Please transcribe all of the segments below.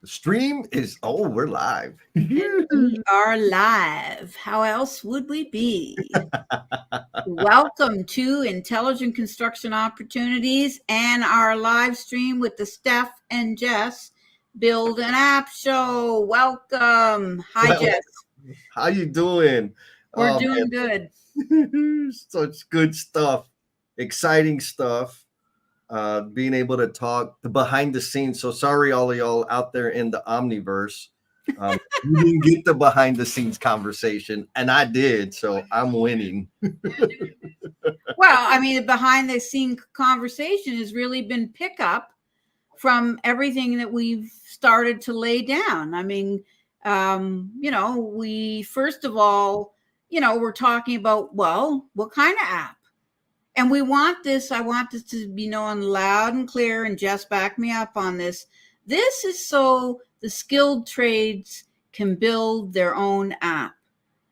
The stream is, we're live. And we are live. How else would we be? Welcome to Intelligent Construction Opportunities and our live stream with the Steph and Jess Build an App Show. Welcome. Hi, Well, Jess. how you doing? We're Oh doing good. man, such good stuff, exciting stuff. Being able to talk the behind the scenes. So sorry, all of y'all out there in the Omniverse. You didn't get the behind the scenes conversation, and I did, so I'm winning. Well, I mean, the behind the scene conversation has really been pickup from everything that we've started to lay down. I mean, we first of all, we're talking about, well, what kind of app? And I want this to be known loud and clear, and just back me up on this. This is so the skilled trades can build their own app.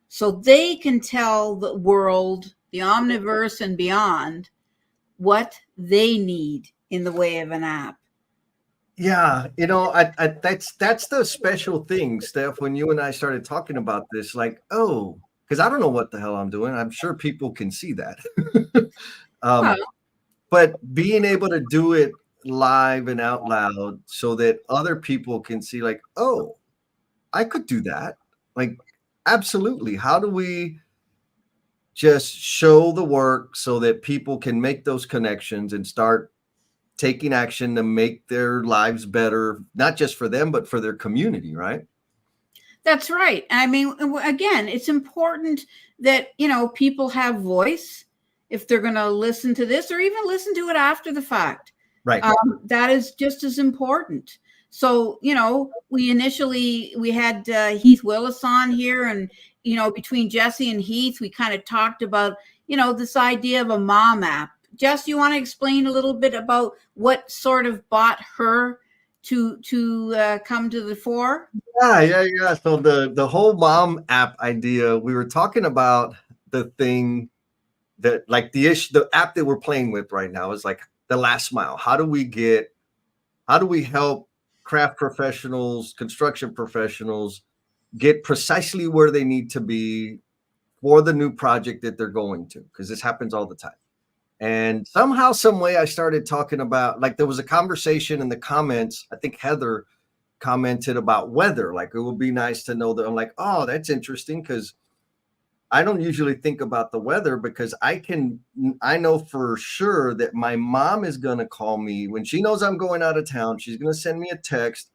So they can tell the world, the omniverse and beyond, what they need in the way of an app. Yeah, that's the special thing, Steph. When you and I started talking about this, like, because I don't know what the hell I'm doing. I'm sure people can see that. Well, But being able to do it live and out loud so that other people can see, like, I could do that. Like, absolutely. How do we just show the work so that people can make those connections and start taking action to make their lives better, not just for them, but for their community, right? that's right. I mean, again, it's important that, people have voice if they're going to listen to this or even listen to it after the fact. Right. That is just as important. So, we had Heath Willis on here, and, between Jesse and Heath, we kind of talked about, this idea of a mom app. Jess, you want to explain a little bit about what sort of brought her to come to the fore? Yeah. So the whole mom app idea, we were talking about the thing that, like, the app that we're playing with right now is like the last mile. How do we help craft professionals, construction professionals get precisely where they need to be for the new project that they're going to? Because this happens all the time. And somehow, some way, I started talking about, like, there was a conversation in the comments. I think Heather commented about weather. Like, it would be nice to know that. I'm like, oh, that's interesting, because I don't usually think about the weather, because I know for sure that my mom is going to call me when she knows I'm going out of town. She's going to send me a text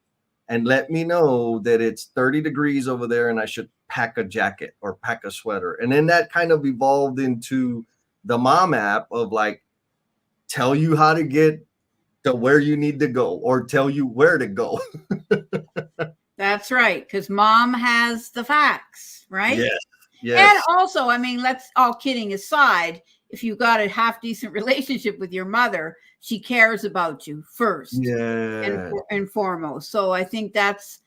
and let me know that it's 30 degrees over there and I should pack a jacket or pack a sweater. And then that kind of evolved into the mom app of, like, tell you how to get to where you need to go or tell you where to go. That's right, because mom has the facts, right? Yes. And Yes. also, I mean, let's all kidding aside, if you've got a half decent relationship with your mother, she cares about you first Yeah. and foremost. So I think that's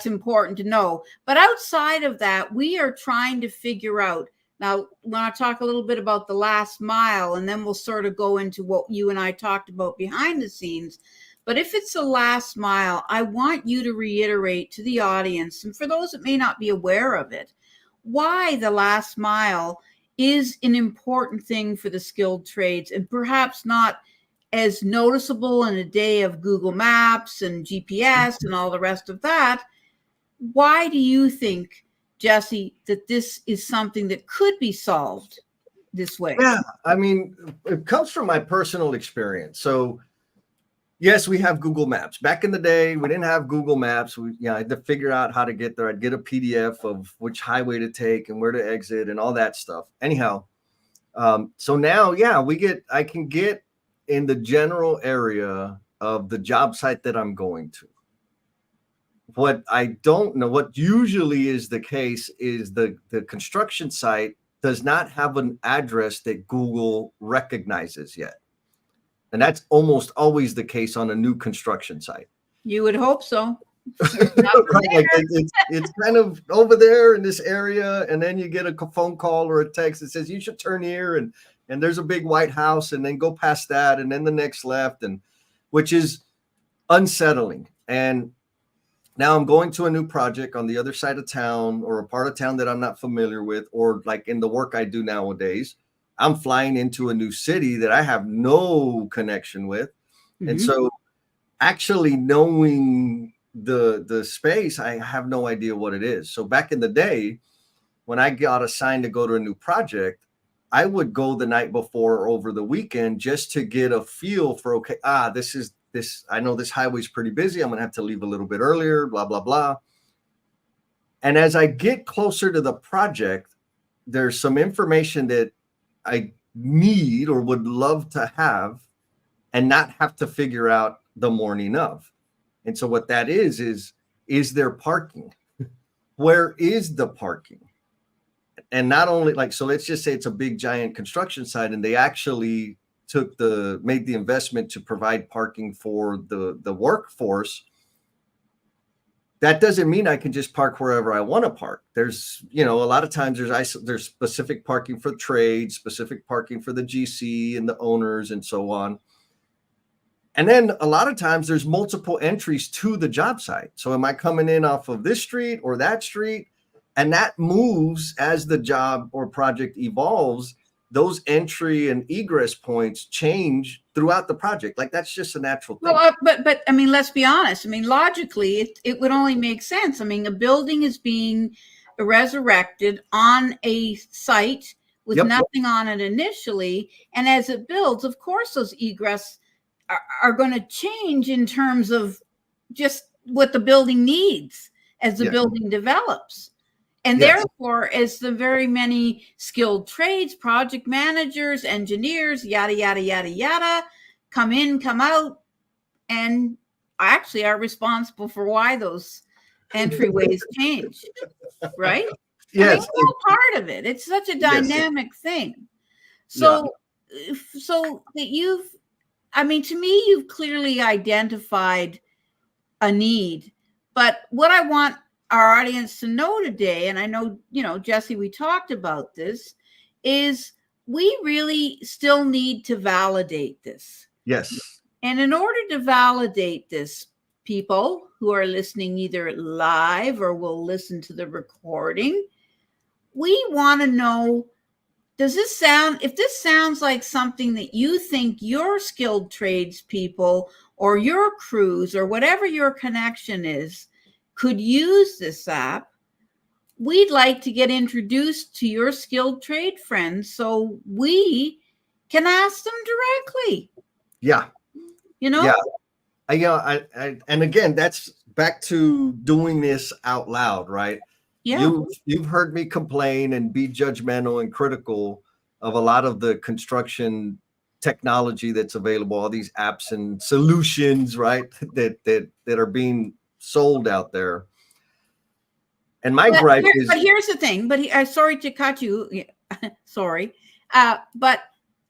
important to know. But outside of that, we are trying to figure out. Now, I want to talk a little bit about the last mile, and then we'll sort of go into what you and I talked about behind the scenes. But if it's the last mile, I want you to reiterate to the audience, and for those that may not be aware of it, why the last mile is an important thing for the skilled trades, and perhaps not as noticeable in a day of Google Maps and GPS and all the rest of that. Why do you think, Jesse, that this is something that could be solved this way? Yeah. I mean, it comes from my personal experience. So, yes, we have Google Maps. Back in the day, we didn't have Google Maps. I had to figure out how to get there. I'd get a PDF of which highway to take and where to exit and all that stuff. Anyhow, so now, yeah, I can get in the general area of the job site that I'm going to. What I don't know, what usually is the case, is the construction site does not have an address that Google recognizes yet. And that's almost always the case on a new construction site. You would hope so. Right, like it's kind of over there in this area, and then you get a phone call or a text that says you should turn here, and there's a big white house, and then go past that, and then the next left, and which is unsettling. And Now I'm going to a new project on the other side of town or a part of town that I'm not familiar with, or like in the work I do nowadays, I'm flying into a new city that I have no connection with. And Mhm. so actually knowing the space, I have no idea what it is. So back in the day, when I got assigned to go to a new project, I would go the night before or over the weekend just to get a feel for, okay, this is this. I know this highway's pretty busy. I'm gonna have to leave a little bit earlier, blah, blah, blah. And as I get closer to the project, there's some information that I need or would love to have and not have to figure out the morning of. And so what that is there parking? Where is the parking? And not only like, so let's just say it's a big giant construction site and they actually made the investment to provide parking for the workforce. That doesn't mean I can just park wherever I want to park. There's, a lot of times there's specific parking for trades, specific parking for the GC and the owners and so on. And then a lot of times there's multiple entries to the job site. So am I coming in off of this street or that street? And that moves as the job or project evolves. Those entry and egress points change throughout the project. Like that's just a natural thing. Well, but I mean, let's be honest. I mean, logically, it would only make sense. I mean, a building is being resurrected on a site with Yep. nothing on it initially, and as it builds, of course, those egress are going to change in terms of just what the building needs as the Yes. building develops. And Yes. therefore, as the very many skilled trades, project managers, engineers, yada, yada, yada, yada, come in, come out, and actually are responsible for why those entryways change, right? I mean, Yes. it's all part of it. It's such a Yes. dynamic thing. Yeah. So that I mean, to me, you've clearly identified a need. But what I want our audience to know today, and I know, Jesse, we talked about this, is we really still need to validate this. Yes. And in order to validate this, people who are listening either live or will listen to the recording, we want to know, if this sounds like something that you think your skilled trades people or your crews or whatever your connection is could use this app, we'd like to get introduced to your skilled trade friends so we can ask them directly. Yeah. Yeah. And again, that's back to doing this out loud, right? Yeah. You've heard me complain and be judgmental and critical of a lot of the construction technology that's available, all these apps and solutions, right? That are being sold out there. And my gripe is, but here's the thing. Sorry to cut you. Sorry, but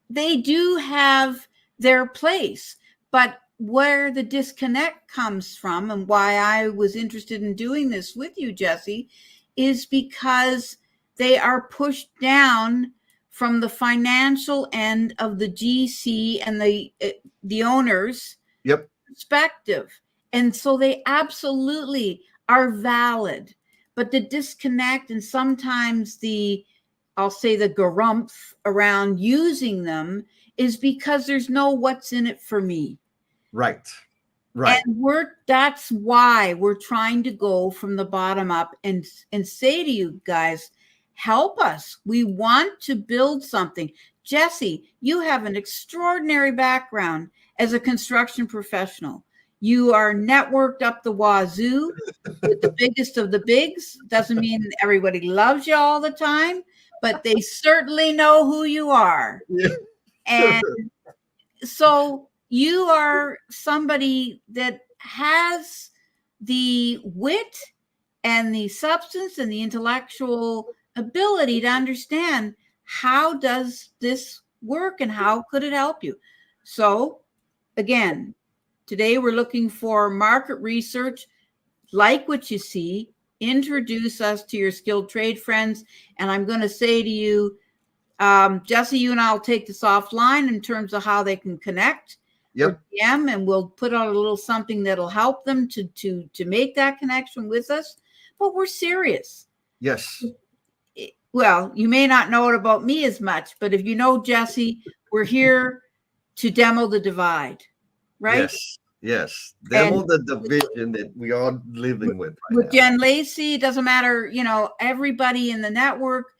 they do have their place. But where the disconnect comes from, and why I was interested in doing this with you, Jesse, is because they are pushed down from the financial end of the GC and the owners' yep, perspective. And so they absolutely are valid. But the disconnect and sometimes I'll say the garumph around using them is because there's no what's in it for me. Right. Right. And that's why we're trying to go from the bottom up and say to you guys, help us. We want to build something. Jesse, you have an extraordinary background as a construction professional. You are networked up the wazoo with the biggest of the bigs. Doesn't mean everybody loves you all the time, but they certainly know who you are. Yeah, and sure. So you are somebody that has the wit and the substance and the intellectual ability to understand how does this work and how could it help you. So again, today we're looking for market research, like what you see, introduce us to your skilled trade friends. And I'm going to say to you, Jesse, you and I will take this offline in terms of how they can connect. or Yep. DM, and we'll put out a little something that'll help them to make that connection with us. But we're serious. Yes. Well, you may not know it about me as much, but if you know Jesse, we're here to demo the divide, right? Yes. Yes. And Demo the division that we are living with right with now. Jen Lacey, it doesn't matter, everybody in the network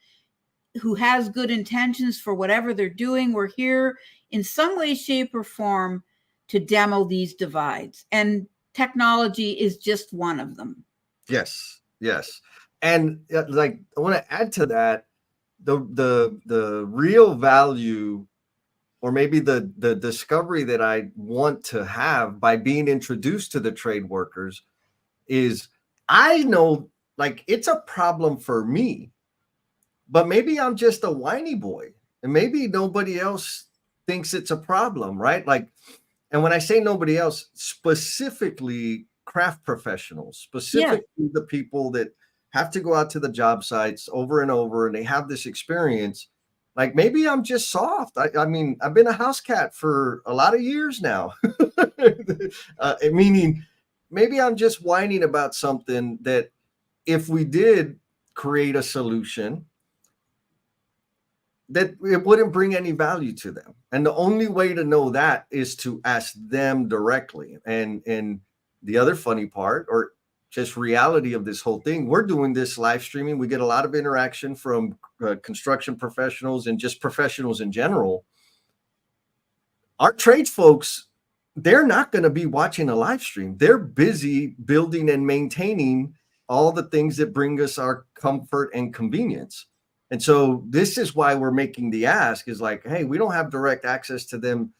who has good intentions for whatever they're doing, we're here in some way, shape, or form to demo these divides. And technology is just one of them. Yes. Yes. And like I want to add to that, the real value, or maybe the discovery that I want to have by being introduced to the trade workers is, I know like it's a problem for me, but maybe I'm just a whiny boy and maybe nobody else thinks it's a problem, right? Like, and when I say nobody else, specifically craft professionals, specifically the people that have to go out to the job sites over and over and they have this experience. Like maybe I'm just soft. I mean, I've been a house cat for a lot of years now. Meaning maybe I'm just whining about something that if we did create a solution, that it wouldn't bring any value to them. And the only way to know that is to ask them directly. And the other funny part, or just reality of this whole thing, we're doing this live streaming. We get a lot of interaction from construction professionals and just professionals in general. Our trades folks, they're not going to be watching a live stream. They're busy building and maintaining all the things that bring us our comfort and convenience. And so this is why we're making the ask, is like, hey, we don't have direct access to them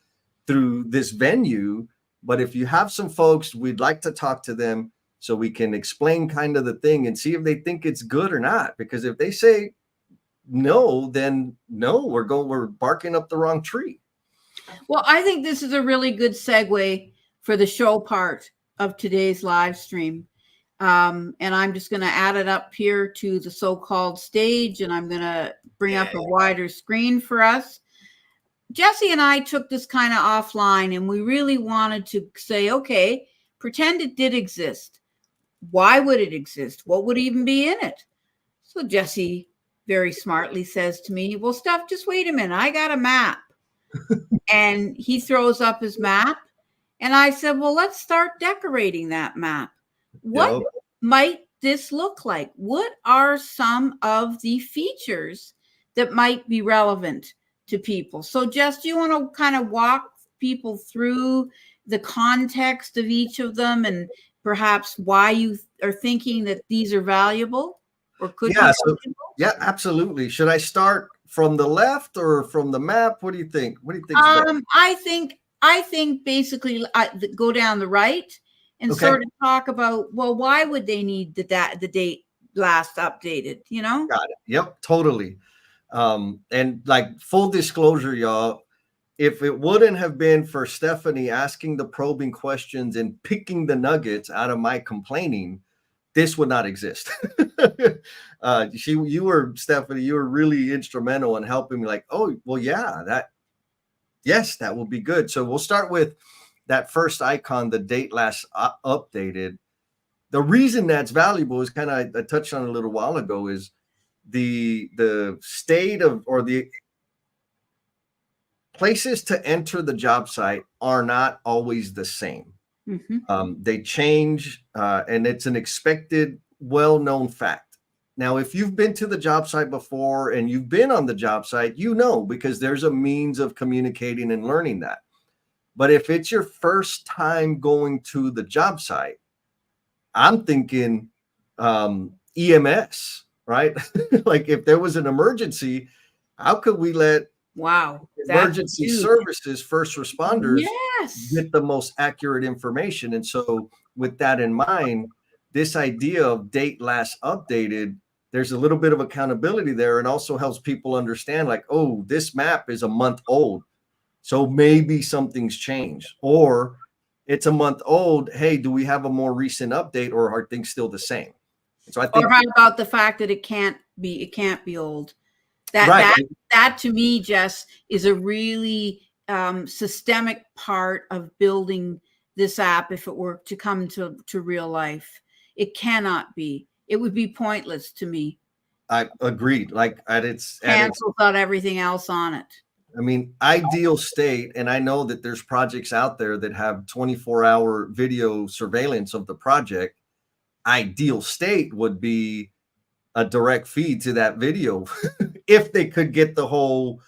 through this venue, but if you have some folks, we'd like to talk to them so we can explain kind of the thing and see if they think it's good or not. Because if they say no, then no, we're barking up the wrong tree. Well, I think this is a really good segue for the show part of today's live stream. And I'm just going to add it up here to the so-called stage, and I'm going to bring up a wider screen for us. Jesse and I took this kind of offline, and we really wanted to say, okay, pretend it did exist. Why would it exist? What would even be in it? So Jesse very smartly says to me, well, Steph, just wait a minute. I got a map. And he throws up his map. And I said, well, let's start decorating that map. What might this look like? What are some of the features that might be relevant to people? So Jess, do you want to kind of walk people through the context of each of them and perhaps why you are thinking that these are valuable or could be valuable? Yeah, absolutely. Should I start from the left or from the map? What do you think? What do you think? I think basically go down the right and sort of talk about, well, why would they need the date last updated, Got it. Yep, totally. And like full disclosure, y'all, if it wouldn't have been for Stephanie asking the probing questions and picking the nuggets out of my complaining, this would not exist. Stephanie, you were really instrumental in helping me, like, oh, well, yeah, that will be good. So we'll start with that first icon, the date last updated. The reason that's valuable is kind of, I touched on a little while ago, is the state of, or the places to enter the job site are not always the same. Mm-hmm. They change, and it's an expected, well-known fact. Now, if you've been to the job site before and you've been on the job site, because there's a means of communicating and learning that. But if it's your first time going to the job site, I'm thinking EMS, right? Like if there was an emergency, how could we let emergency services, first responders, get the most accurate information? And so with that in mind, this idea of date last updated, there's a little bit of accountability there, and also helps people understand, like, oh, this map is a month old, so maybe something's changed, or it's a month old. Hey, do we have a more recent update, or are things still the same? So I think, or how about the fact that it can't be old? That to me, Jess, is a really systemic part of building this app if it were to come to real life. It cannot be. It would be pointless to me. I agreed. Like at its Cancels out everything else on it. I mean, ideal state, and I know that there's projects out there that have 24-hour video surveillance of the project. Ideal state would be a direct feed to that video if they could get the whole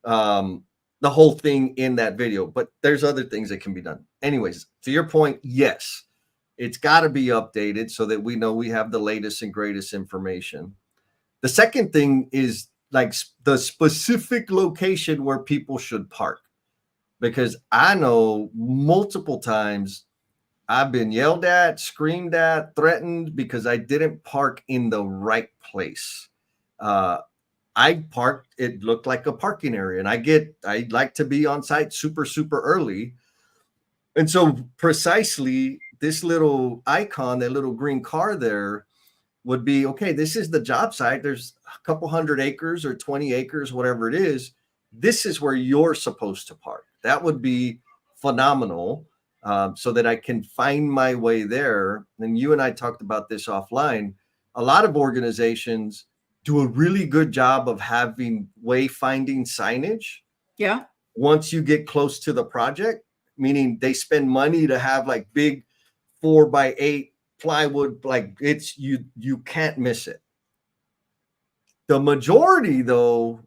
thing in that video. But there's other things that can be done. Anyways, to your point, yes, it's got to be updated so that we know we have the latest and greatest information. The second thing is like the specific location where people should park, because I know multiple times I've been yelled at, screamed at, threatened because I didn't park in the right place. I parked, it looked like a parking area, and I like to be on site super, super early. And so precisely this little icon, that little green car there would be, okay, this is the job site. There's a couple 100 acres or 20 acres, whatever it is. This is where you're supposed to park. That would be phenomenal, so that I can find my way there. And you and I talked about this offline. A lot of organizations do a really good job of having wayfinding signage. Yeah. Once you get close to the project, meaning they spend money to have like big 4x8 plywood, like it's you can't miss it. The majority though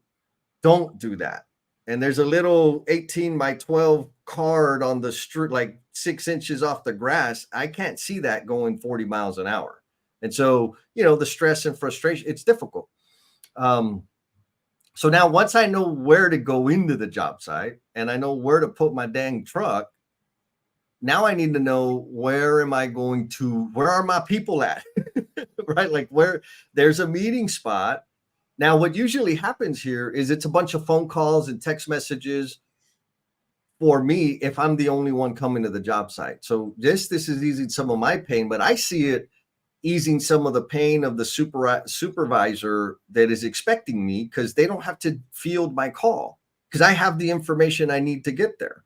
don't do that. And there's a little 18x12 card on the street, like 6 inches off the grass. I can't see that going 40 miles an hour. And so, the stress and frustration, it's difficult. So now once I know where to go into the job site and I know where to put my dang truck, now I need to know where are my people at? Right? Like where there's a meeting spot. Now, what usually happens here is it's a bunch of phone calls and text messages for me if I'm the only one coming to the job site. So this is easing some of my pain, but I see it easing some of the pain of the supervisor that is expecting me, because they don't have to field my call because I have the information I need to get there.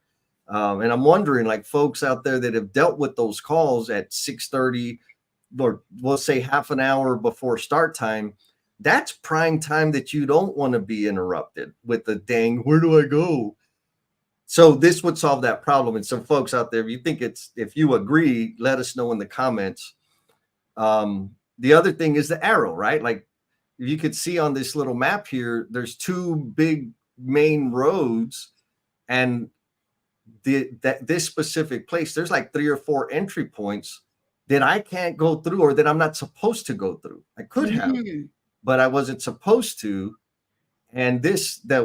And I'm wondering, like folks out there that have dealt with those calls at 6:30, or we'll say half an hour before start time, that's prime time that you don't want to be interrupted with the dang, where do I go? So this would solve that problem. And some folks out there, if you agree, let us know in the comments. The other thing is the arrow, right? Like if you could see on this little map here, there's two big main roads, and this specific place, there's like 3 or 4 entry points that I can't go through, or that I'm not supposed to go through. I could have, but I wasn't supposed to. And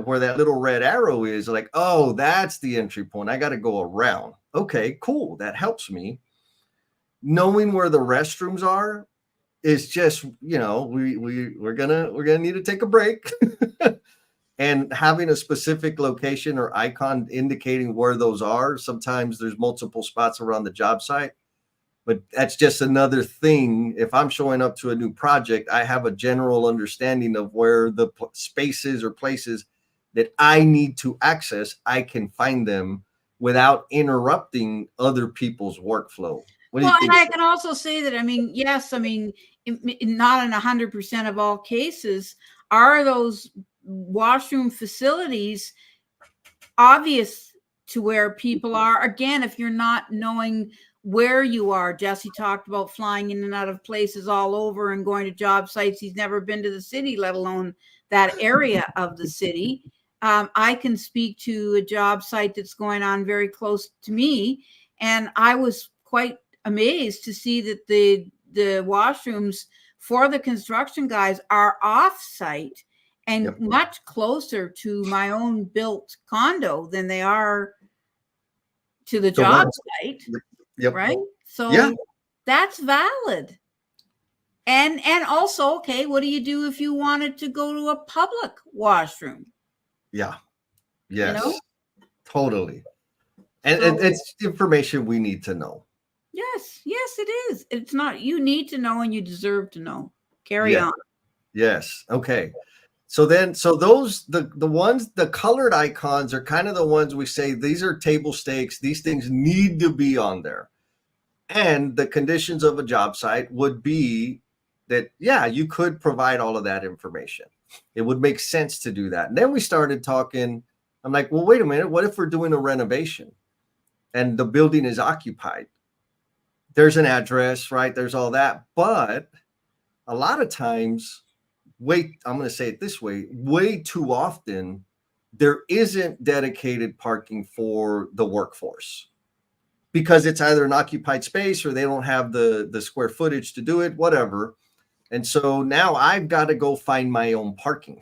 where that little red arrow is, like, oh, that's the entry point. I got to go around. Okay, cool. That helps me. Knowing where the restrooms are is just, we're gonna need to take a break. And having a specific location or icon indicating where those are. Sometimes there's multiple spots around the job site, but that's just another thing. If I'm showing up to a new project, I have a general understanding of where the spaces or places that I need to access. I can find them without interrupting other people's workflow. What do you think? And I can also say that, yes, not in 100% of all cases are those washroom facilities obvious to where people are. Again, if you're not knowing where you are, Jesse talked about flying in and out of places all over and going to job sites. He's never been to the city, let alone that area of the city. I can speak to a job site that's going on very close to me, and I was quite amazed to see that the washrooms for the construction guys are off site and much closer to my own built condo than they are to the job site. Right? So that's valid. And also, okay, what do you do if you wanted to go to a public washroom? Yeah. Yes. Totally. And it's information we need to know. Yes, it is. It's not, you need to know and you deserve to know. Carry on. Yes. Okay. So those the ones, the colored icons are kind of the ones we say these are table stakes. These things need to be on there. And the conditions of a job site would be that, yeah, you could provide all of that information. It would make sense to do that. And then we started talking. I'm like, well, wait a minute. What if we're doing a renovation and the building is occupied? There's an address, right? There's all that. But a lot of times, I'm going to say it this way, way too often, there isn't dedicated parking for the workforce because it's either an occupied space or they don't have the square footage to do it, whatever. And so now I've got to go find my own parking.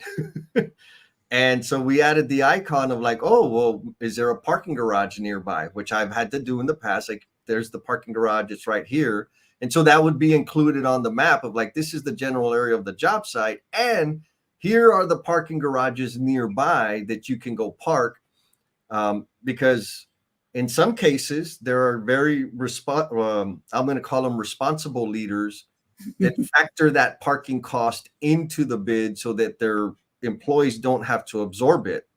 And so we added the icon of like, oh, well, is there a parking garage nearby? Which I've had to do in the past. Like, there's the parking garage, it's right here. And so that would be included on the map of like, this is the general area of the job site. And here are the parking garages nearby that you can go park. Because in some cases, there are I'm going to call them responsible leaders that factor that parking cost into the bid so that their employees don't have to absorb it.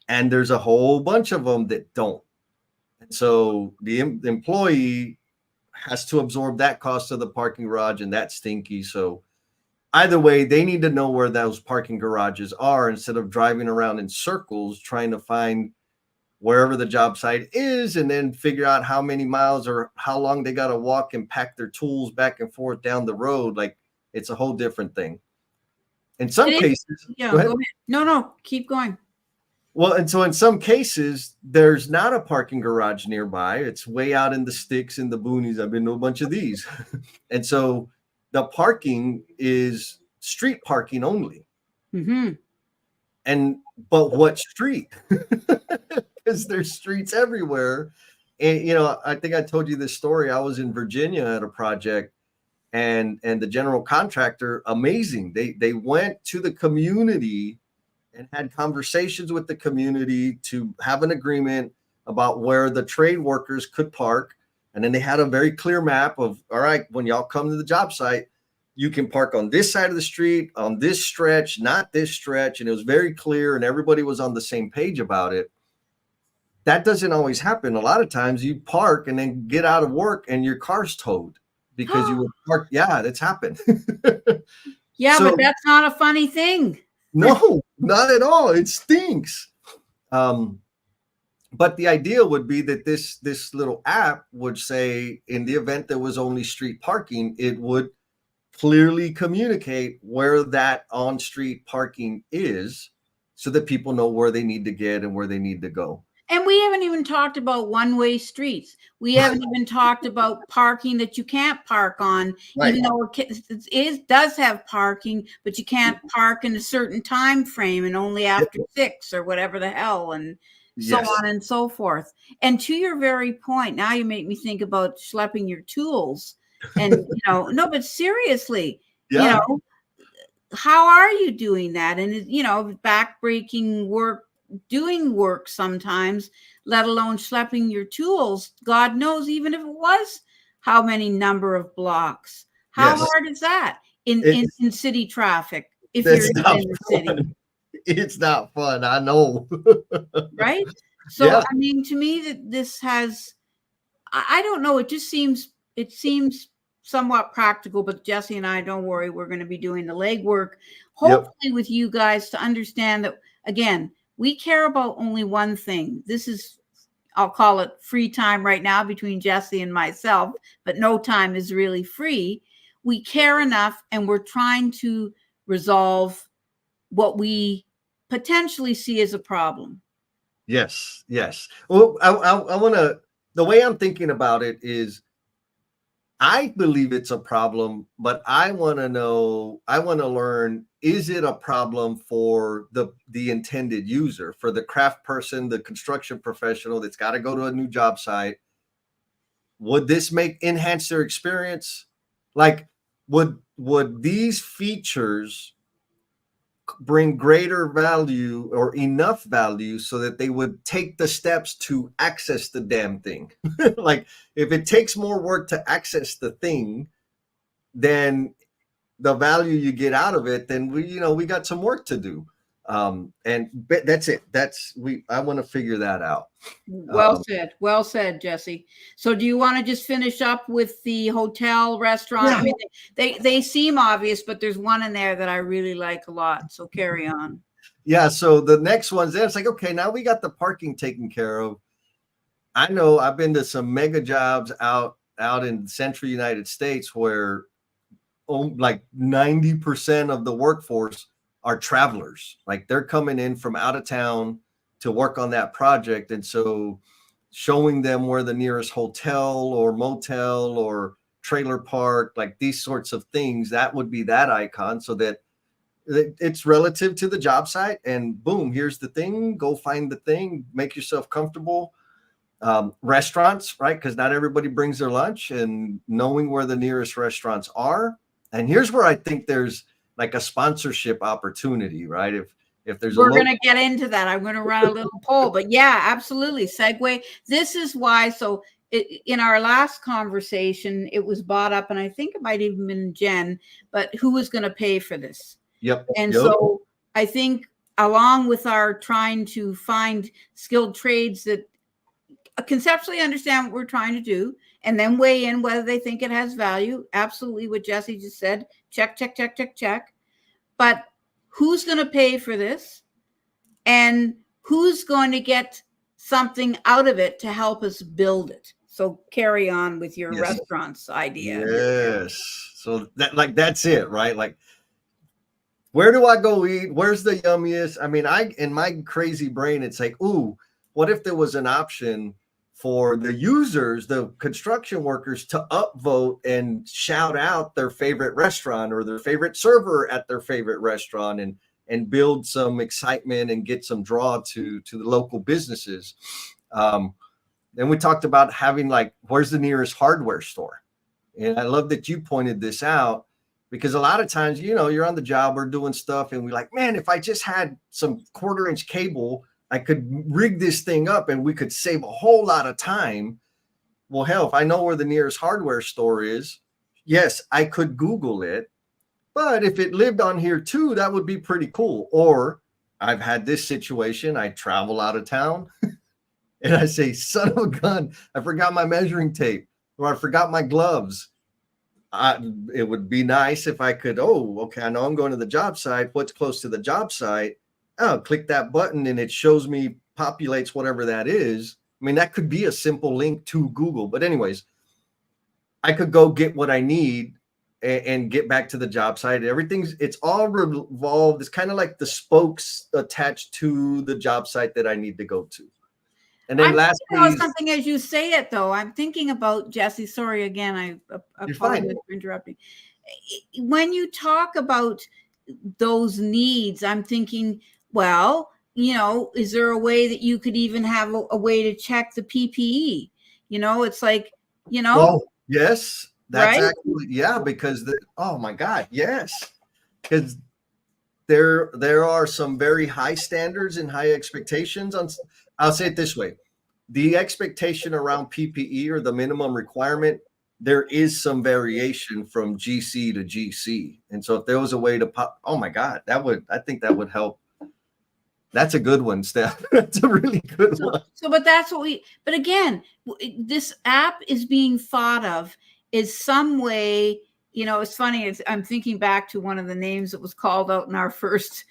And there's a whole bunch of them that don't. And so the employee has to absorb that cost of the parking garage, and that's stinky. So either way, they need to know where those parking garages are instead of driving around in circles trying to find wherever the job site is and then figure out how many miles or how long they got to walk and pack their tools back and forth down the road. Like, it's a whole different thing. In some cases, yeah, go ahead. No, keep going. Well, and so in some cases, there's not a parking garage nearby. It's way out in the sticks in the boonies. I've been to a bunch of these. And so the parking is street parking only. Mm-hmm. But what street? Because there's streets everywhere. And, I think I told you this story. I was in Virginia at a project, and the general contractor, amazing. They went to the community and had conversations with the community to have an agreement about where the trade workers could park. And then they had a very clear map of, all right, when y'all come to the job site, you can park on this side of the street, on this stretch, not this stretch. And it was very clear, and everybody was on the same page about it. That doesn't always happen. A lot of times you park and then get out of work and your car's towed because you were parked. Yeah, that's happened. Yeah, so, but that's not a funny thing. No, not at all. It stinks. But the idea would be that this little app would say, in the event there was only street parking, it would clearly communicate where that on-street parking is so that people know where they need to get and where they need to go. And we haven't even talked about one-way streets. We haven't even talked about parking that you can't park on, right, even though it does have parking, but you can't park in a certain time frame and only after 6 or whatever the hell, and so on and so forth. And to your very point, now you make me think about schlepping your tools. And, no, but seriously, how are you doing that? And, back-breaking work, doing work sometimes, let alone schlepping your tools. God knows, even if it was how many number of blocks, how hard is that in city traffic if you're in the city? It's not fun. I know. Right? So, I mean, to me, that this has, I don't know, it seems somewhat practical, but Jesse and I, don't worry, we're going to be doing the legwork, hopefully with you guys, to understand that, again, we care about only one thing. This is, I'll call it free time right now between Jesse and myself, but no time is really free. We care enough, and we're trying to resolve what we potentially see as a problem. Yes. Well, I want to, the way I'm thinking about it is, I believe it's a problem, but I want to learn, is it a problem for the intended user, for the craft person, the construction professional that's got to go to a new job site? Would this enhance their experience? Like, would these features bring greater value or enough value so that they would take the steps to access the damn thing? Like, if it takes more work to access the thing, then the value you get out of it, then we got some work to do. And that's it. I want to figure that out. Well said. Well said, Jesse. So do you want to just finish up with the hotel, restaurant? Yeah. I mean, they seem obvious, but there's one in there that I really like a lot. So carry on. Yeah. So the next one's there. It's like, okay, now we got the parking taken care of. I know I've been to some mega jobs out in central United States where like 90% of the workforce are travelers. Like they're coming in from out of town to work on that project. And so showing them where the nearest hotel or motel or trailer park, like these sorts of things, that would be that icon, so that it's relative to the job site. And boom, here's the thing, go find the thing, make yourself comfortable. Restaurants, right? Because not everybody brings their lunch, and knowing where the nearest restaurants are. And here's where I think there's like a sponsorship opportunity, right? If there's we're going to get into that. I'm going to run a little poll, but yeah, absolutely. Segue. This is why. So in our last conversation, it was brought up, and I think it might even been Jen, but who is going to pay for this? Yep. And so I think along with our trying to find skilled trades that conceptually understand what we're trying to do, and then weigh in whether they think it has value. Absolutely what Jesse just said. Check, check, check, check, check. But who's going to pay for this? And who's going to get something out of it to help us build it? So carry on with your restaurants idea. Yes. So that's it, right? Like, where do I go eat? Where's the yummiest? I mean, in my crazy brain, it's like, ooh, what if there was an option for the users, the construction workers, to upvote and shout out their favorite restaurant or their favorite server at their favorite restaurant, and build some excitement and get some draw to the local businesses. Then we talked about having, like, where's the nearest hardware store? And I love that you pointed this out, because a lot of times, you're on the job, we're doing stuff, and we're like, man, if I just had some 1/4-inch cable, I could rig this thing up and we could save a whole lot of time. Well, hell, if I know where the nearest hardware store is, yes, I could Google it. But if it lived on here too, that would be pretty cool. Or I've had this situation. I travel out of town and I say, son of a gun, I forgot my measuring tape, or I forgot my gloves. It would be nice if I could, okay, I know I'm going to the job site. What's close to the job site? Oh, click that button and it shows me, populates whatever that is. I mean, that could be a simple link to Google. But anyways, I could go get what I need and get back to the job site. It's all revolved. It's kind of like the spokes attached to the job site that I need to go to. And then lastly, something as you say it, though, I'm thinking about, Jesse, sorry again, I apologize for interrupting. When you talk about those needs, I'm thinking, well, is there a way that you could even have a way to check the PPE? It's like, well, yes, that's right? actually, yeah, because oh my God, yes, because there are some very high standards and high expectations on. I'll say it this way: the expectation around PPE, or the minimum requirement, there is some variation from GC to GC. And so if there was a way to oh my God, I think that would help. That's a good one, Steph. That's a really good one. But that's what but again, this app is being thought of is some way, it's funny. I'm thinking back to one of the names that was called out in our first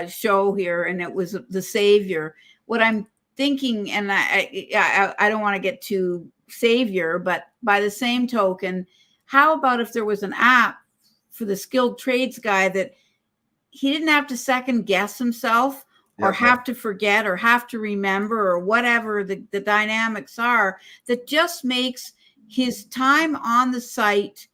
show here, and it was the Savior. What I'm thinking, and I don't want to get too savior, but by the same token, how about if there was an app for the skilled trades guy that he didn't have to second guess himself, or have to forget, or have to remember, or whatever the dynamics are, that just makes his time on the site,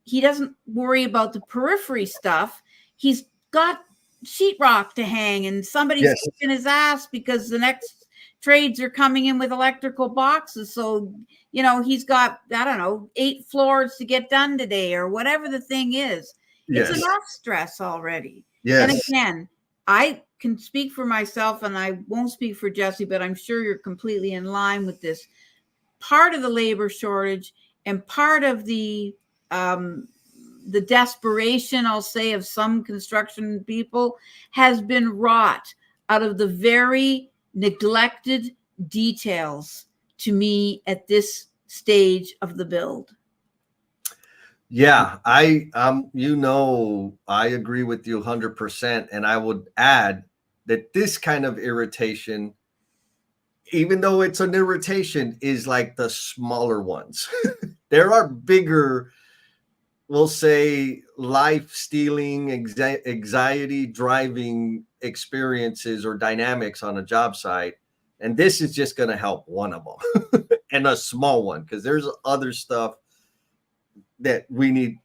he doesn't worry about the periphery stuff. He's got sheetrock to hang, and somebody's kicking his ass because the next trades are coming in with electrical boxes. So, he's got, I don't know, 8 floors to get done today, or whatever the thing is. It's enough stress already. Yes. And again, I can speak for myself, and I won't speak for Jesse, but I'm sure you're completely in line with this. Part of the labor shortage and part of the the desperation, I'll say, of some construction people has been wrought out of the very neglected details to me at this stage of the build. Yeah, I agree with you 100%. And I would add that this kind of irritation, even though it's an irritation, is like the smaller ones. There are bigger, we'll say, life stealing, anxiety driving experiences or dynamics on a job site. And this is just going to help one of them and a small one, because there's other stuff that we need.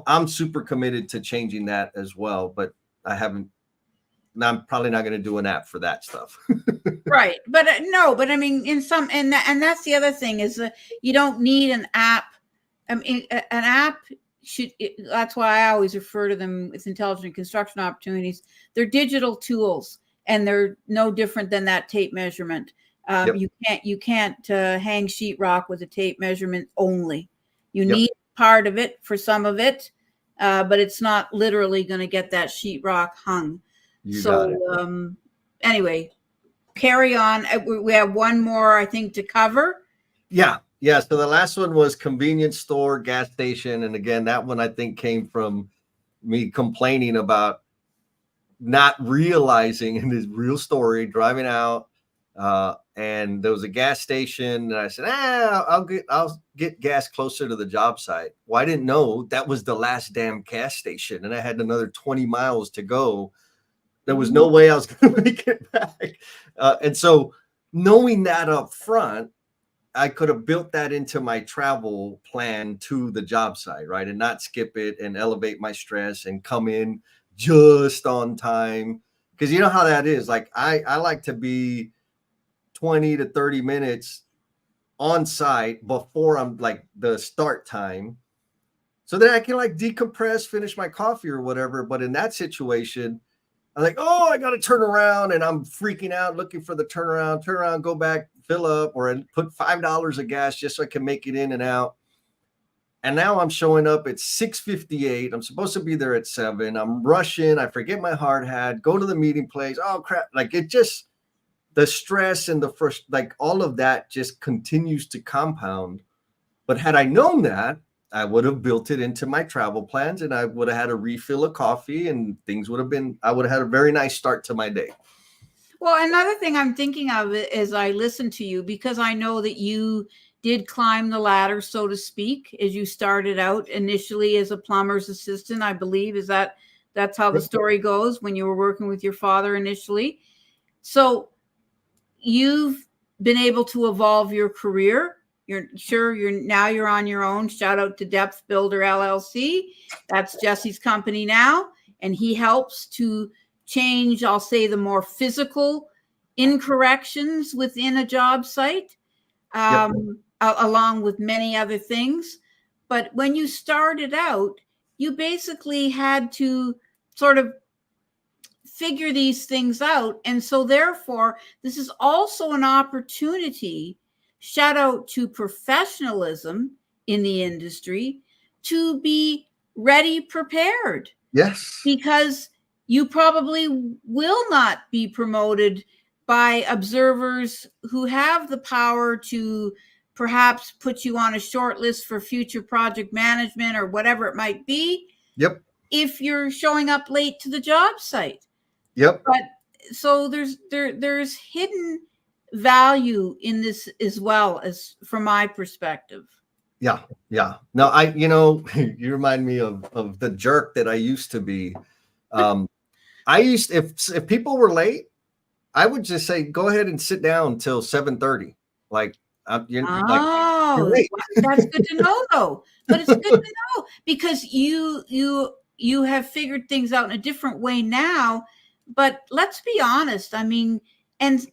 I'm super committed to changing that as well, but I'm probably not going to do an app for that stuff. Right. But no, but I mean, and that's the other thing is that you don't need an app. I mean, an app that's why I always refer to them as intelligent construction opportunities. They're digital tools, and they're no different than that tape measurement. Yep. You can't hang sheetrock with a tape measurement only. You Yep. need part of it for some of it, but it's not literally going to get that sheetrock hung. You got it. Anyway, carry on. We have one more, I think, to cover. Yeah. So the last one was convenience store, gas station. And again, that one I think came from me complaining about not realizing, in this real story, driving out, and there was a gas station, and I said, I'll get gas closer to the job site. Well, I didn't know that was the last damn gas station, and I had another 20 miles to go. There was no way I was going to make it back. And so knowing that up front, I could have built that into my travel plan to the job site, right? And not skip it and elevate my stress and come in just on time. Because you know how that is. Like I like to be 20 to 30 minutes on site before I'm like the start time, so that I can like decompress, finish my coffee or whatever. But in that situation, I'm like, oh, I got to turn around, and I'm freaking out looking for the turn around, go back, fill up, or put $5 of gas just so I can make it in and out. And now I'm showing up at 6:58. I'm supposed to be there at 7. I'm rushing. I forget my hard hat, go to the meeting place. Oh, crap. Like it just, the stress and the first, like all of that just continues to compound. But had I known that, I would have built it into my travel plans, and I would have had a refill of coffee, and things would have been, I would have had a very nice start to my day. Well, another thing I'm thinking of is I listen to you because I know that you did climb the ladder, so to speak, as you started out initially as a plumber's assistant, I believe. That's how the story goes, when you were working with your father initially. So you've been able to evolve your career. You're on your own. Shout out to Depth Builder LLC. That's Jesse's company now. And he helps to change, I'll say, the more physical incorrections within a job site, along with many other things. But when you started out, you basically had to sort of figure these things out. And so therefore, this is also an opportunity, shout out to professionalism in the industry, to be ready, prepared. Yes. Because you probably will not be promoted by observers who have the power to perhaps put you on a short list for future project management or whatever it might be. Yep. If you're showing up late to the job site. Yep. But so there's hidden value in this as well, as from my perspective. Yeah. No, you remind me of the jerk that I used to be. If people were late, I would just say, go ahead and sit down till 7:30. Like, you're late. That's good to know, though. But it's good to know because you have figured things out in a different way now. But let's be honest. I mean, and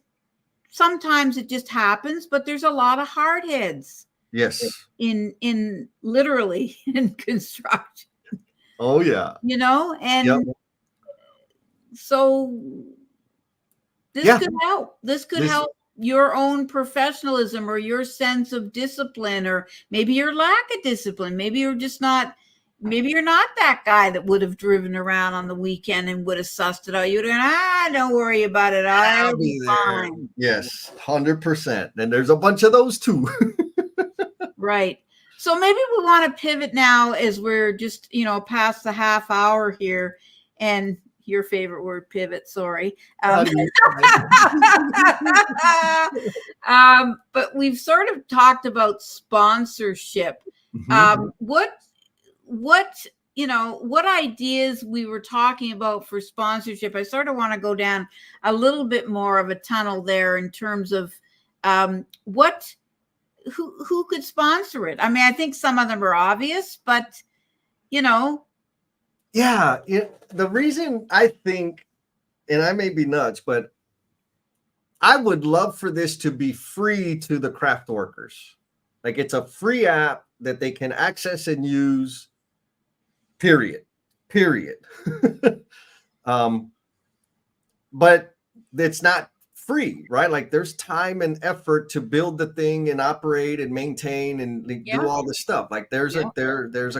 sometimes it just happens, but there's a lot of hard heads. Yes. In literally in construction. Oh yeah. And so this could help. This could help your own professionalism or your sense of discipline, or maybe your lack of discipline. Maybe you're just not, maybe you're not that guy that would have driven around on the weekend and would have sussed it out. You'd have gone, don't worry about it. I'll I'll be be there. fine. Yes, 100%. And there's a bunch of those too. Right. So maybe we want to pivot now as we're just, past the half hour here, and your favorite word, pivot, sorry. But we've sort of talked about sponsorship. What ideas we were talking about for sponsorship? I sort of want to go down a little bit more of a tunnel there in terms of who could sponsor it. I mean, I think some of them are obvious, but Yeah, the reason I think, and I may be nuts, but I would love for this to be free to the craft workers. Like, it's a free app that they can access and use, period. But it's not free, right? Like, there's time and effort to build the thing and operate and maintain and do all this stuff. Like, there's a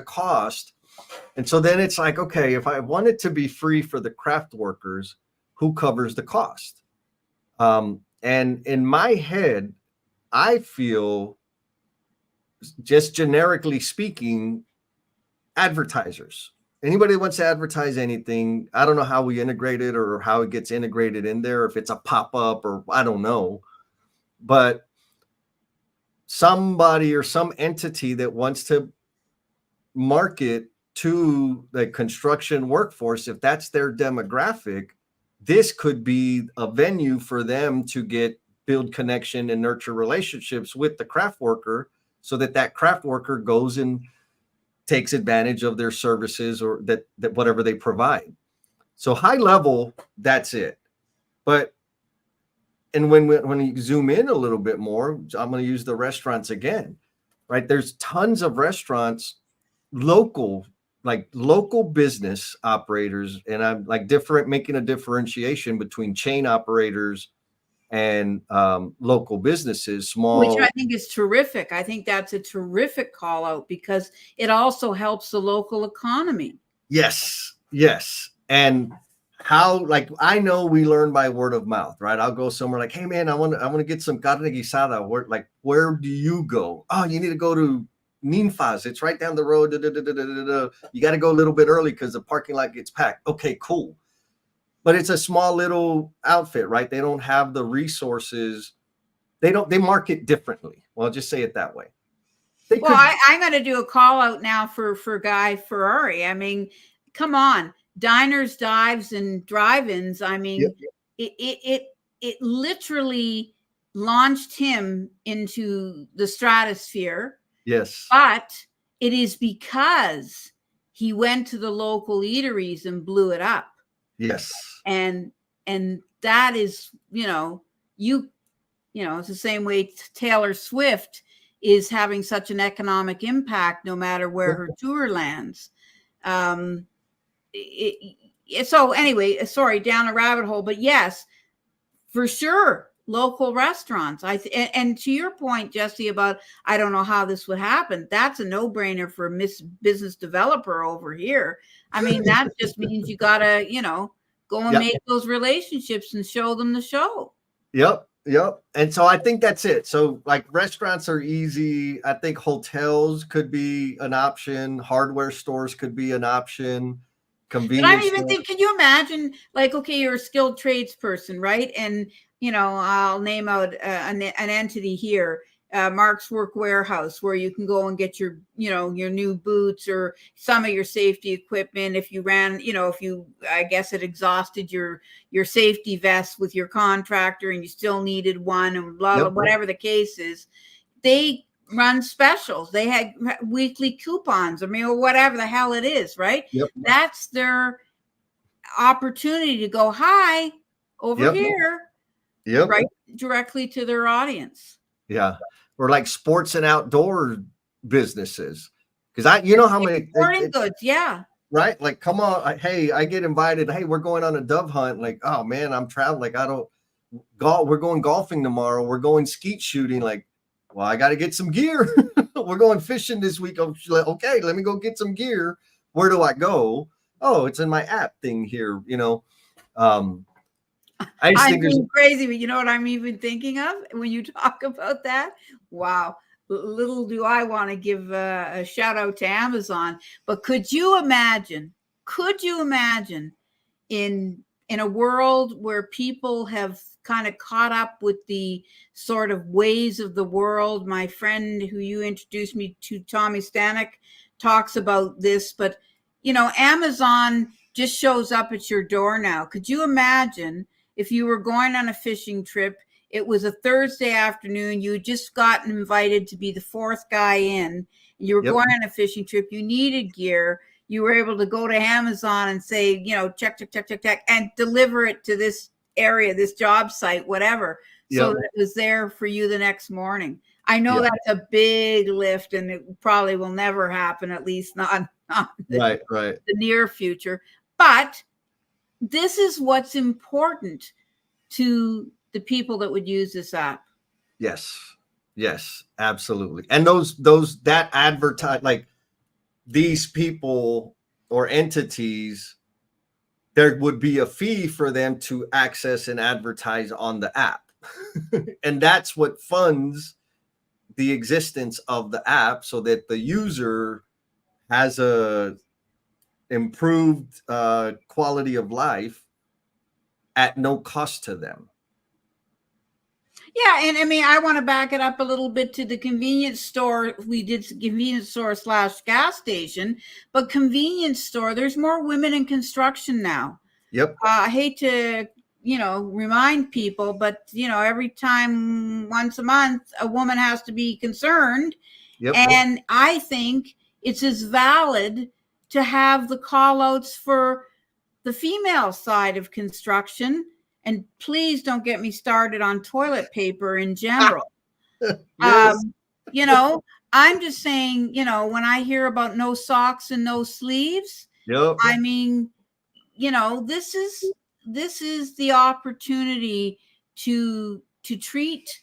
cost. And so then it's like, okay, if I want it to be free for the craft workers, who covers the cost? And in my head, I feel, just generically speaking, advertisers. Anybody that wants to advertise anything, I don't know how we integrate it or how it gets integrated in there, if it's a pop-up or I don't know. But somebody or some entity that wants to market to the construction workforce, if that's their demographic, this could be a venue for them to build connection and nurture relationships with the craft worker, so that craft worker goes and takes advantage of their services or that whatever they provide. So high level, that's it. But and when you zoom in a little bit more, I'm going to use the restaurants again, right? There's tons of restaurants, local business operators, and I'm like making a differentiation between chain operators and local businesses, small, which I think is terrific. I think that's a terrific call out because it also helps the local economy. Yes. And how, like, I know we learn by word of mouth, right? I'll go somewhere like, hey man, I want to get some carne guisada. Where do you go? Oh, you need to go to Ninfas. It's right down the road. You got to go a little bit early because the parking lot gets packed. Okay, cool. But it's a small little outfit, right? They don't have the resources. They market differently. Well, I'll just say it that way. I'm going to do a call out now for Guy Ferrari. I mean, come on, diners, dives, and drive-ins. I mean, it literally launched him into the stratosphere. Yes. But it is because he went to the local eateries and blew it up. Yes. And that is, it's the same way Taylor Swift is having such an economic impact no matter where her tour lands. So anyway, sorry, down a rabbit hole, but yes, for sure, local restaurants. And to your point, Jesse, about I don't know how this would happen. That's a no-brainer for a business developer over here. I mean, that just means you gotta, go and make those relationships and show them the show. Yep. And so I think that's it. So like restaurants are easy. I think hotels could be an option. Hardware stores could be an option. Convenience. But I'm even thinking, can you imagine, like, okay, you're a skilled tradesperson, right? And, I'll name out an entity here, Mark's Work Warehouse, where you can go and get your, your new boots or some of your safety equipment. If you ran, I guess it exhausted your safety vest with your contractor and you still needed one and blah, blah, whatever the case is, they run specials. They had weekly coupons, or whatever the hell it is, right? That's their opportunity to go, hi, over here, right, directly to their audience. Yeah. Or like sports and outdoor businesses. Because how many sporting goods, right? Like, come on, hey, I get invited. Hey, we're going on a dove hunt. Like, oh man, I'm traveling. Like, we're going golfing tomorrow. We're going skeet shooting. Like, well, I got to get some gear. we're going fishing this week. Oh, okay, let me go get some gear. Where do I go? Oh, it's in my app thing here. I just I'm think there's being crazy, but you know what I'm even thinking of when you talk about that? Wow. Little do I want to give a shout out to Amazon, but could you imagine in a world where people have kind of caught up with the sort of ways of the world? My friend who you introduced me to, Tommy Stanek, talks about this, but Amazon just shows up at your door now. Could you imagine if you were going on a fishing trip? It was a Thursday afternoon. You had just gotten invited to be the fourth guy in. And you were going on a fishing trip. You needed gear. You were able to go to Amazon and say, check, and deliver it to this area, this job site, whatever, so that it was there for you the next morning. I know that's a big lift, and it probably will never happen, at least not the near future. But this is what's important to the people that would use this app. Yes, absolutely. And that advertise, like, these people or entities, there would be a fee for them to access and advertise on the app. And that's what funds the existence of the app, so that the user has a improved quality of life at no cost to them. Yeah, and I mean, I want to back it up a little bit to the convenience store. We did convenience store / gas station, but convenience store, there's more women in construction now. I hate to, remind people, but, every time once a month, a woman has to be concerned. And I think it's as valid to have the call outs for the female side of construction. And please don't get me started on toilet paper in general. Yes. I'm just saying, when I hear about no socks and no sleeves, I mean, this is the opportunity to treat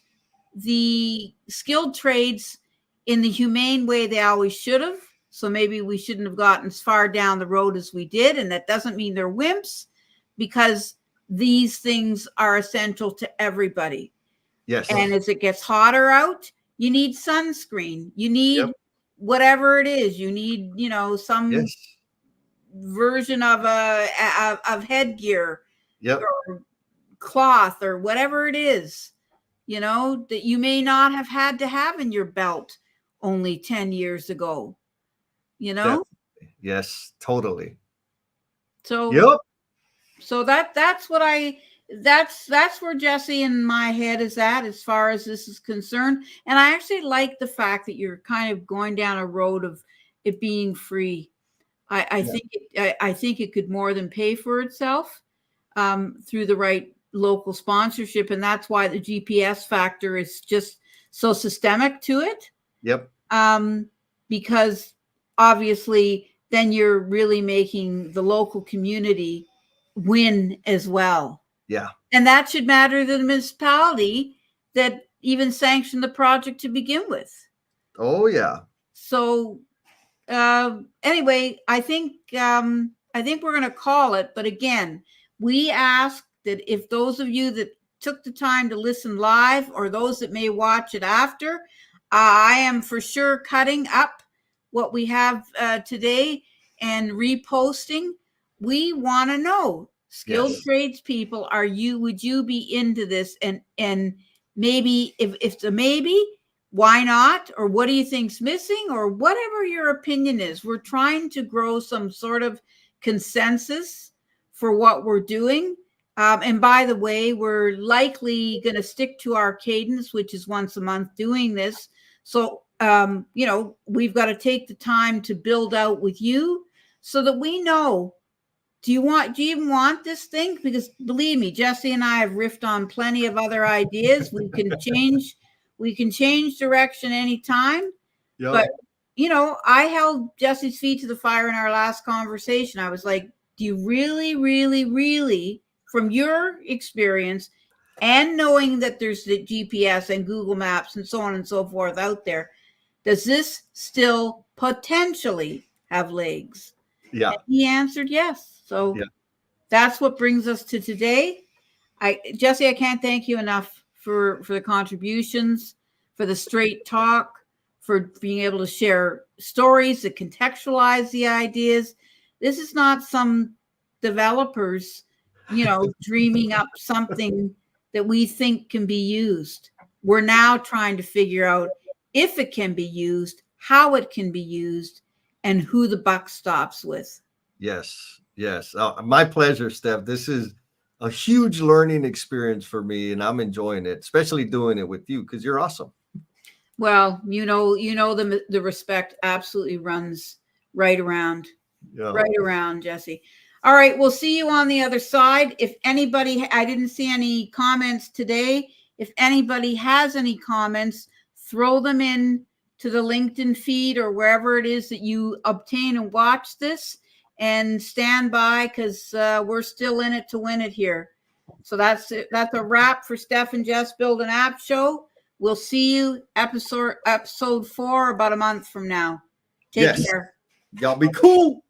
the skilled trades in the humane way they always should have. So maybe we shouldn't have gotten as far down the road as we did. And that doesn't mean they're wimps, because these things are essential to everybody. Yes. And as it gets hotter out, you need sunscreen. You need whatever it is. You need, some version of of headgear, or cloth, or whatever it is, that you may not have had to have in your belt only 10 years ago. Definitely. Yes, totally. So that's where Jesse and my head is at as far as this is concerned. And I actually like the fact that you're kind of going down a road of it being free. I think it could more than pay for itself through the right local sponsorship, and that's why the GPS factor is just so systemic to it. Because obviously then you're really making the local community win as well. And that should matter to the municipality that even sanctioned the project to begin with. So anyway, I think we're going to call it. But again, we ask that if those of you that took the time to listen live, or those that may watch it after, I am for sure cutting up what we have today and reposting. We want to know, skilled tradespeople, would you be into this? And maybe if it's a maybe, why not? Or what do you think's missing? Or whatever your opinion is. We're trying to grow some sort of consensus for what we're doing. And by the way, we're likely going to stick to our cadence, which is once a month doing this. So, we've got to take the time to build out with you so that we know, do you even want this thing? Because believe me, Jesse and I have riffed on plenty of other ideas. We can change direction anytime. But, I held Jesse's feet to the fire in our last conversation. I was like, do you really, really, really, from your experience and knowing that there's the GPS and Google Maps and so on and so forth out there, Does this still potentially have legs? Yeah. And he answered yes. So Yeah. that's what brings us to today. Jesse, I can't thank you enough for the contributions, for the straight talk, for being able to share stories that contextualize the ideas. This is not some developers, dreaming up something that we think can be used. We're now trying to figure out if it can be used, how it can be used, and who the buck stops with. Yes. Yes. My pleasure, Steph. This is a huge learning experience for me, and I'm enjoying it, especially doing it with you because you're awesome. Well, the respect absolutely runs right around, Yeah. right around, Jesse. All right, we'll see you on the other side. If anybody, I didn't see any comments today. If anybody has any comments, throw them in to the LinkedIn feed or wherever it is that you obtain and watch this, and stand by because we're still in it to win it here. So that's it. That's a wrap for Steph and Jess Build an App Show. We'll see you episode 4 about a month from now. Take Yes. care. Y'all be cool.